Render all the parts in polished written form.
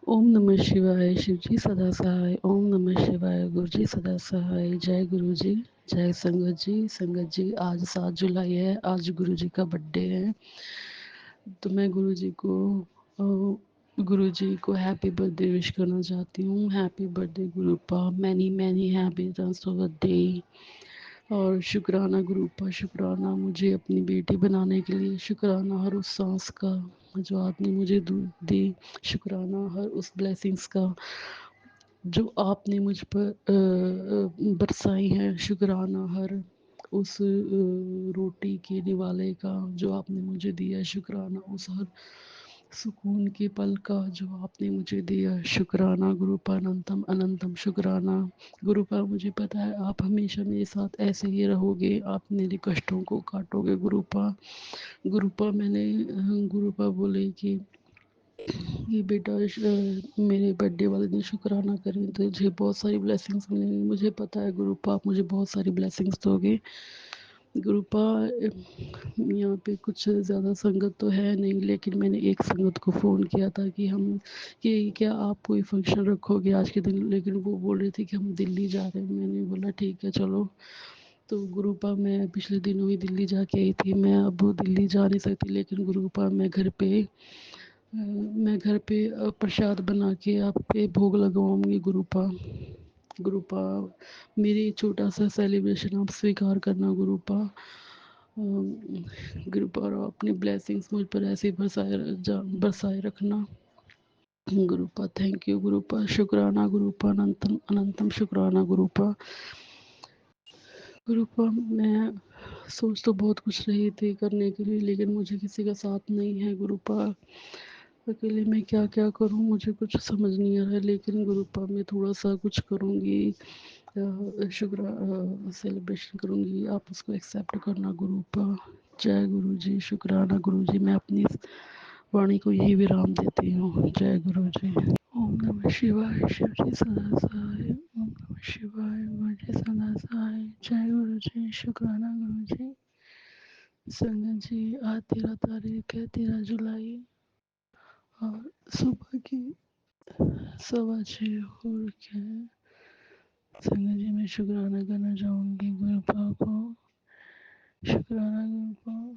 ओम नमः शिवाय शिव जी सदा सहाय। ओम नमः शिवाय गुरु जी सदा सहाय। जय गुरु जी, जय संगत जी। संगत जी, आज 7 जुलाई है, आज गुरु जी का बर्थडे है। तो मैं गुरु जी को हैप्पी बर्थडे विश करना चाहती हूँ। Happy birthday गुरुपा, many many happy returns of the day. और शुक्राना गुरुपा, शुक्राना मुझे अपनी बेटी बनाने के लिए, शुक्राना हर उस सांस का जो आपने मुझे दी, शुक्राना हर उस ब्लेसिंग्स का जो आपने मुझ पर बरसाई है, शुक्राना हर उस रोटी के निवाले का जो आपने मुझे दिया, शुक्राना उस हर सुकून के पल का जो आपने मुझे दिया, शुक्राना गुरुपा अनंतम अनंतम शुक्राना। गुरुपा मुझे पता है आप हमेशा मेरे साथ ऐसे ही रहोगे, आप मेरे कष्टों को काटोगे गुरुपा। गुरुपा मैंने गुरुपा बोले कि ये बेटा मेरे बर्थडे वाले दिन शुक्राना करें तो तुझे बहुत सारी ब्लेसिंग्स मिलेंगी। मुझे पता है गुरुपा आप मुझे बहुत सारी ब्लेसिंग्स दोगे। गुरुपा यहाँ पे कुछ ज़्यादा संगत तो है नहीं, लेकिन मैंने एक संगत को फ़ोन किया था कि क्या आप कोई फंक्शन रखोगे आज के दिन, लेकिन वो बोल रही थी कि हम दिल्ली जा रहे हैं। मैंने बोला ठीक है चलो। तो गुरुपा मैं पिछले दिनों ही दिल्ली जाके आई थी, मैं अब दिल्ली जा नहीं सकती, लेकिन गुरुपा मैं घर पे प्रसाद बना के आप पे भोग लगाऊंगी गुरुपा। गुरुपा मेरी छोटा सा सेलिब्रेशन आप स्वीकार करना गुरुपा। गुरुपा और अपनी ब्लेसिंग्स मुझ पर ऐसे ही बरसाए रखना गुरुपा। थैंक यू गुरुपा, शुक्राना गुरुपा, अनंतम अनंतम शुक्राना गुरुपा। गुरुपा मैं सोच तो बहुत कुछ रही थी करने के लिए, लेकिन मुझे किसी का साथ नहीं है गुरुपा। अकेले मैं क्या क्या करूं मुझे कुछ समझ नहीं आ रहा है, लेकिन गुरुपा मैं थोड़ा सा कुछ करूंगी, शुक्र सेलिब्रेशन करूंगी, आप उसको एक्सेप्ट करना गुरुपा। जय गुरु जी, शुक्राना गुरु जी। मैं अपनी इस वाणी को यही विराम देती हूँ। जय गुरु जी। ओम नमः शिवाय शिव जी सदा सहाय। ओम नमः शिवाय गुरु जी सदा सहाय। जय गुरु जी, शुक्राना गुरु जी। संगत जी, आज 13 तारीख है, 13 जुलाई, और सुबह की 6:15 हो रखे हैं। संगत जी, मैं शुक्राना करना चाहूँगी गुरुपा को। शुक्राना गुरुपा,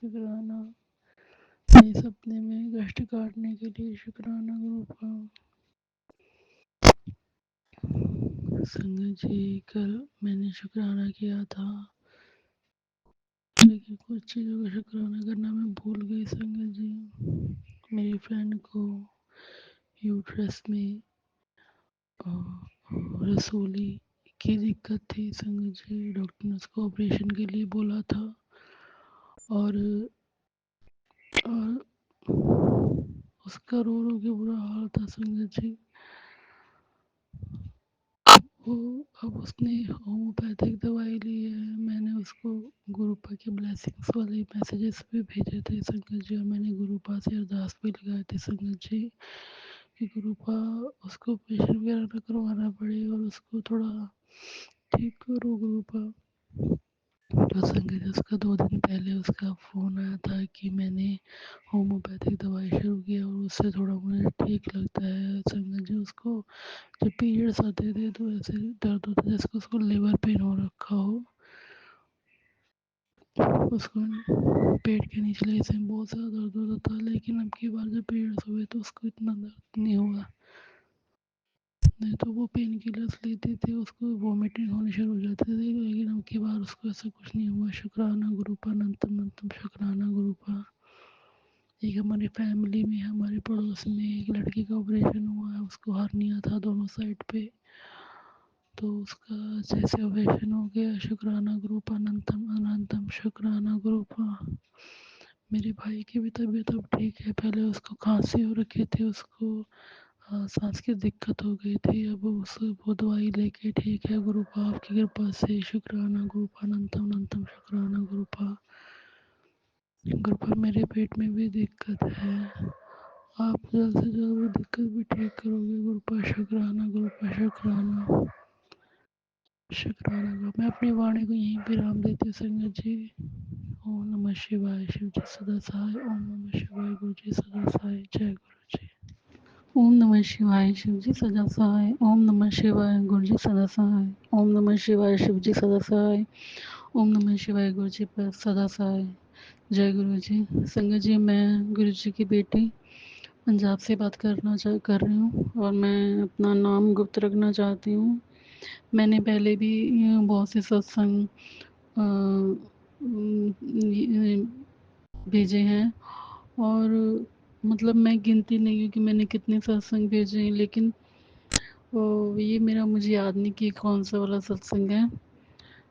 शुक्राना मेरे सपने में कष्ट काटने के लिए, शुक्राना गुरुपा। संगत जी, कल मैंने शुक्राना किया था, लेकिन कुछ चीज़ों का शुक्राना करना मैं भूल गई संगत जी। मेरी फ्रेंड को यूट्रस में रसोली की दिक्कत थी संगत जी। डॉक्टर ने उसको ऑपरेशन के लिए बोला था, और उसका रो रो के बुरा हाल था संगत जी। वो अब उसने होम्योपैथिक दवाई ली है। मैंने उसको गुरुपा के ब्लेसिंग्स वाले मैसेजेस भी भेजे थे संगत जी, और मैंने गुरुपा से अरदास भी लगाए थे संगत जी कि गुरुपा उसको ऑपरेशन वगैरह ना करवाना पड़े और उसको थोड़ा ठीक करो गुरुपा। तो संगत जी, उसका 2 दिन पहले उसका फ़ोन आया था कि मैंने होम्योपैथिक दवाई शुरू की और उससे थोड़ा मुझे ठीक लगता है संगत जी। उसको जब पीरियड्स आते थे तो ऐसे दर्द होता था जैसे उसको लिवर पेन हो रखा हो। उसको पेट के निचले हिस्से में बहुत ज़्यादा दर्द होता था, लेकिन अब की बार जब पीरियड्स हुए तो उसको इतना दर्द नहीं हुआ। नहीं तो वो पेन किलर्स लेती थी, उसको वॉमिटिंग होनी शुरू हो जाती थी, लेकिन अब की बार उसको ऐसा कुछ नहीं हुआ। शुक्राना गुरुपा, अनंतम अनंतम शुक्राना गुरुपा। एक हमारी फैमिली में, हमारे पड़ोस में एक लड़की का ऑपरेशन हुआ है, उसको हर्निया था दोनों साइड पे, तो उसका जैसे ऑपरेशन हो गया। शुक्राना गुरुपा, अनंतम अनंतम शुक्राना गुरुपा। मेरे भाई की भी तबीयत अब ठीक है, पहले उसको खांसी हो रखी थी, उसको सांस की दिक्कत हो गई थी, अब वो दवाई लेके ठीक है गुरुपा आपकी कृपा से। शुक्राना गुरुपा, अनंतम अनंतम शुक्राना गुरुपा। गुरुपा मेरे पेट में भी दिक्कत है, आप जल्द से जल्द वो दिक्कत भी ठीक करोगे गुरुपा। शुक्राना गुरुपा, शुक्राना शुक्राना गुरु। मैं अपनी वाणी को यहीं विराम देती हूँ संगत जी। ओम नमः शिवाय शिव जी सदा सहाय। ओम नमः शिवाय गुरु जी सदा सहाय। जय गुरु जी। ओम नमः शिवाय शिवजी सदा सहाय। ओम नमः शिवाय गुरुजी सदा सहाय। ओम नमः शिवाय शिवजी सदा सहाय। ओम नमः शिवाय गुरुजी पर सदा सहाय। जय गुरु जी। संगत जी, मैं गुरु जी की बेटी पंजाब से बात कर रही हूँ और मैं अपना नाम गुप्त रखना चाहती हूँ। मैंने पहले भी बहुत से सत्संग भेजे हैं और मतलब मैं गिनती नहीं हूँ कि मैंने कितने सत्संग भेजे हैं, लेकिन ये मेरा मुझे याद नहीं कि कौन सा वाला सत्संग है।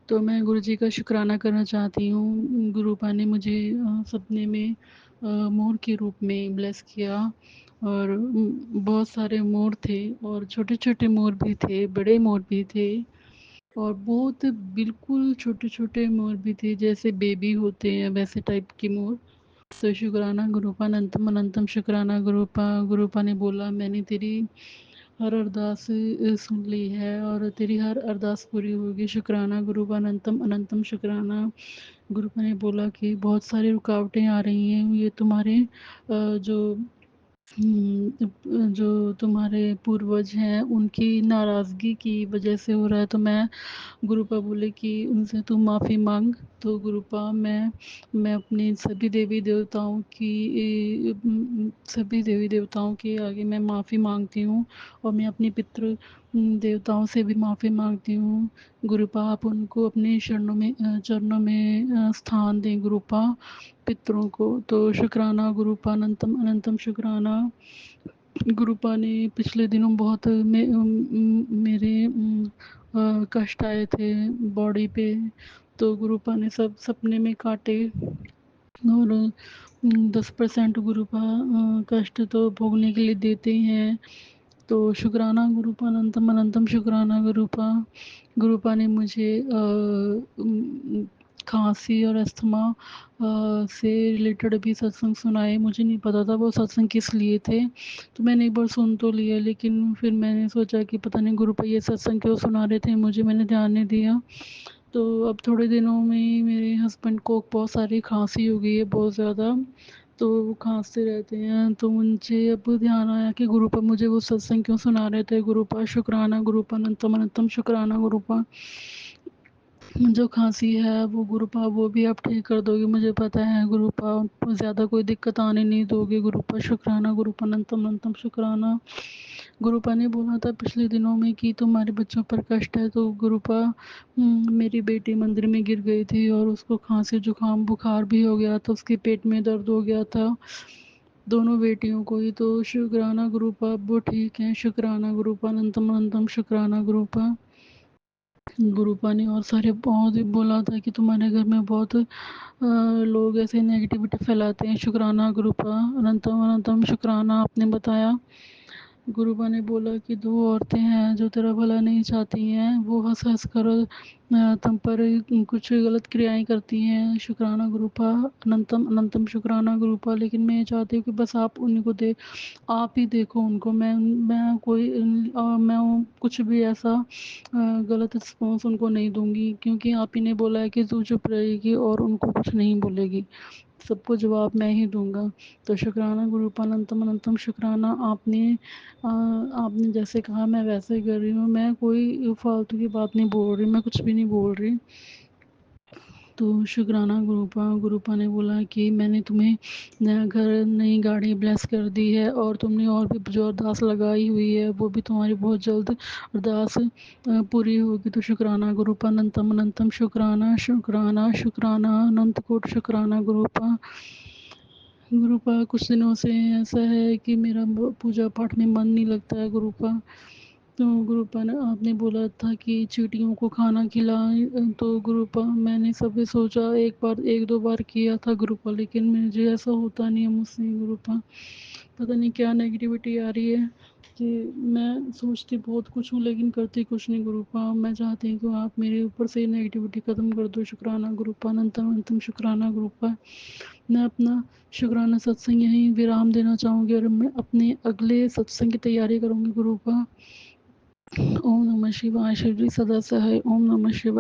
तो मैं गुरु जी का शुक्राना करना चाहती हूँ। गुरुपा ने मुझे सपने में मोर के रूप में ब्लेस किया और बहुत सारे मोर थे और छोटे छोटे मोर भी थे, बड़े मोर भी थे और बहुत बिल्कुल छोटे छोटे मोर भी थे, जैसे बेबी होते हैं वैसे टाइप के मोर। तो शुक्राना गुरुपा, अनंतम अनंतम शुक्राना गुरुपा। गुरुपा ने बोला मैंने तेरी हर अरदास सुन ली है और तेरी हर अरदास पूरी होगी। शुक्राना गुरुपा, अनंतम अनंतम शुक्राना। गुरुपा ने बोला कि बहुत सारी रुकावटें आ रही हैं, ये तुम्हारे जो जो तुम्हारे पूर्वज हैं उनकी नाराज़गी की वजह से हो रहा है। तो मैं गुरुपा बोले कि उनसे तू माफ़ी मांग। तो गुरुपा, मैं अपने सभी देवी देवताओं की सभी देवी देवताओं के आगे मैं माफ़ी मांगती हूँ और मैं अपने पितृ देवताओं से भी माफ़ी मांगती हूँ। गुरुपा, आप उनको अपने चरणों में स्थान दें गुरुपा, पितरों को। तो शुक्राना गुरुपा, अनंतम अनंतम शुक्राना। गुरुपा ने पिछले दिनों बहुत मेरे कष्ट आए थे बॉडी पे। तो गुरुपा ने सब सपने में काटे और 10% गुरुपा कष्ट तो भोगने के लिए देते ही हैं। तो शुक्राना गुरुपा, अनंतम अनंतम शुक्राना गुरुपा। गुरुपा ने मुझे खांसी और अस्थमा से रिलेटेड भी सत्संग सुनाए। मुझे नहीं पता था वो सत्संग किस लिए थे, तो मैंने एक बार सुन तो लिया, लेकिन फिर मैंने सोचा कि पता नहीं गुरुपा ये सत्संग क्यों सुना रहे थे मुझे, मैंने ध्यान नहीं दिया। तो अब थोड़े दिनों में मेरे हस्बैंड को बहुत सारी खांसी हो गई है, बहुत ज़्यादा। तो वो खांसते रहते हैं, तो मुझे अब ध्यान आया कि गुरुपा मुझे वो सत्संग क्यों सुना रहे थे। गुरुपा शुक्राना गुरुपा, अनंतम अनंतम शुक्राना गुरुपा। जो खांसी है वो गुरुपा वो भी आप ठीक कर दोगे, मुझे पता है गुरुपा। ज़्यादा कोई दिक्कत आने नहीं दोगे गुरुपा। शुक्राना गुरुपा, अनंतम अनंतम शुक्राना। गुरुपा ने बोला था पिछले दिनों में कि तुम्हारे बच्चों पर कष्ट है। तो गुरुपा, मेरी बेटी मंदिर में गिर गई थी और उसको खांसी जुकाम बुखार भी हो गया था, उसके पेट में दर्द हो गया था, दोनों बेटियों को ही। तो शुक्राना गुरुपा वो ठीक है। शुक्राना गुरुपा, अनंतम अनंतम शुक्राना गुरुपा। गुरुपा ने और सारे बहुत ही बोला था कि तुम्हारे घर में बहुत लोग ऐसे नेगेटिविटी फैलाते हैं। शुक्राना गुरुपा, अनंतम अनंतम शुक्राना। आपने बताया गुरुबा ने बोला कि दो औरतें हैं जो तेरा भला नहीं चाहती हैं, वो हंस हंस कर तुम पर कुछ गलत क्रियाएं करती हैं। शुक्राना गुरुपा, अनंतम अनंतम शुक्राना गुरुपा। लेकिन मैं ये चाहती हूँ कि बस आप उनको आप ही देखो उनको। मैं कोई मैं कुछ भी ऐसा गलत रिस्पॉन्स उनको नहीं दूंगी, क्योंकि आप ही ने बोला है कि तू चुप रहेगी और उनको कुछ नहीं बोलेगी, सबको जवाब मैं ही दूंगा। तो शुक्राना गुरुपा, अनंतम अनंतम शुक्राना। आपने जैसे कहा मैं वैसे ही कर रही हूँ, मैं कोई फालतू की बात नहीं बोल रही, मैं कुछ भी नहीं बोल रही। तो शुक्राना गुरुपा। गुरुपा ने बोला कि मैंने तुम्हें नया घर नई गाड़ी ब्लेस कर दी है और तुमने और भी जो अरदास लगाई हुई है वो भी तुम्हारी बहुत जल्द अरदास पूरी होगी। तो शुक्राना गुरुपा, अनंतम अनंतम शुक्राना शुक्राना शुक्राना, अनंत कोट शुक्राना गुरुपा। गुरुपा, कुछ दिनों से ऐसा है कि मेरा पूजा पाठ में मन नहीं लगता है गुरुपा। तो गुरुपा ने आपने बोला था कि चींटियों को खाना खिलाएं। तो गुरुपा मैंने सभी सोचा, एक दो बार किया था गुरुपा, लेकिन मुझे ऐसा होता नहीं है मुझसे गुरुपा। पता नहीं क्या नेगेटिविटी आ रही है कि मैं सोचती बहुत कुछ हूँ लेकिन करती कुछ नहीं गुरुपा। मैं चाहती हूँ कि आप मेरे ऊपर से नेगेटिविटी खत्म कर दो। शुक्राना गुरुपा, अनंतम अनंतम शुक्राना गुरुपा। मैं अपना शुक्राना सत्संग यहीं विराम देना चाहूँगी और मैं अपने अगले सत्संग की तैयारी करूँगी गुरुपा। ओम नमः शिवाय शिवजी सदा सहाय। ओम नमः शिवाय।